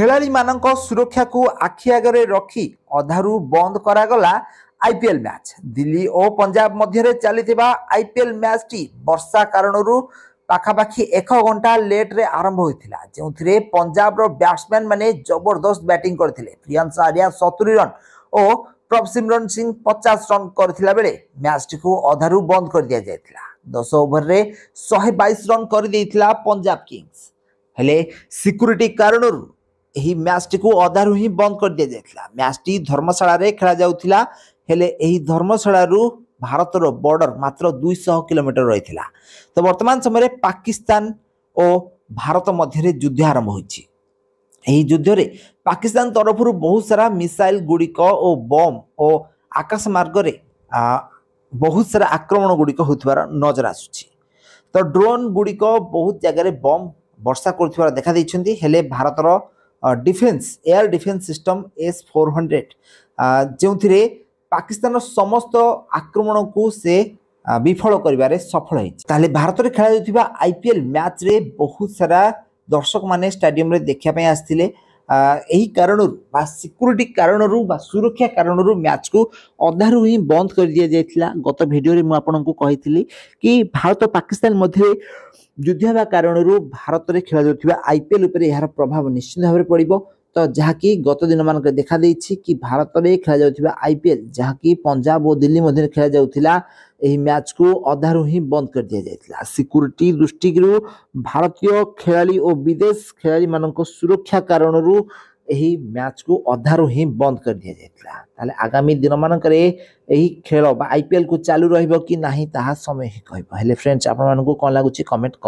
खेलाड़ी मानक सुरक्षा को आखि आगे रखी अधारू बंद करागला आईपीएल मैच। दिल्ली और पंजाब मध्य चली आईपीएल मैच टी वर्षा कारण पाखापाखि 1 घंटा लेट रे आरंभ होता जो पंजाब रो बैट्समैन माने जबरदस्त बैटिंग करते। प्रियांशु आर्या 70 रन और प्रभसिमरन सिंह 50 रन करथिला बेले मैच टी को अधारू बंद कर दिया जायतिला। 10 ओवर रे 122 रन कर देइथिला पंजाब किंग्स। हेले सिक्योरिटी कारण यही मैच टी को अधारू ही बंद कर दिया जायतिला। मैच टी धर्मशाला रे खेला जाउथिला। हेले एही धर्मशाला रु भारत रो बॉर्डर मात्र 200 किलोमीटर रहिथिला। तो वर्तमान समय पाकिस्तान और भारत मध्य युद्ध आरंभ होइछि। एही युद्ध रे पाकिस्तान तरफ बहुत सारा मिसाइल गुड़िक और बम और आकाश मार्ग रे बहुत सारा आक्रमण गुड़िक होइथिबार नजर आसुछि। तो ड्रोन गुड़िक बहुत जगह रे बम वर्षा करथिबार देखा दैछन्ती। हेले भारतर defence air defence system S-400 जो पाकिस्तान समस्त आक्रमण को से विफल करिबारे सफल होइछि। ताले भारत रे खेला जाउथिबा आईपीएल मैच रे बहुत सारा दर्शक माने स्टेडियम रे देखिया पय आस्थिले। एही कारणरू बा सिक्योरिटी कारणरू बा सुरक्षा कारणरू मैच को अधारू ही बंद कर दिया जायतिला। गत वीडियो रे मु आपनको कहिथिली कि भारत पाकिस्तान मध्य युद्ध हेबा कारणरू भारत रे खेला जाउथिबा आईपीएल उपरे यार प्रभाव निश्चित भाबरे पड़िबो। तो जहाँकि गत दिन मानक देखा देछि कि भारत में खेला जाउथिबा आईपीएल जहाँकि पंजाब और दिल्ली मध्य खेला जाउथिला एही मैच को अधारू ही बंद कर दिया जायतिला। सिक्योरिटी दृष्टि भारतीय खेलाड़ी और विदेश खेलाड़ी मानक सुरक्षा कारणरू एही मैच को अधारू ही बंद कर दिया जायतिला। ताले आगामी दिन मानक एही खेल बा आईपीएल को चालू रहिबो कि नाही ताहा समय ही कहबो। हेले फ्रेंड्स आपन मानक कोन लागुछि कमेंट कर।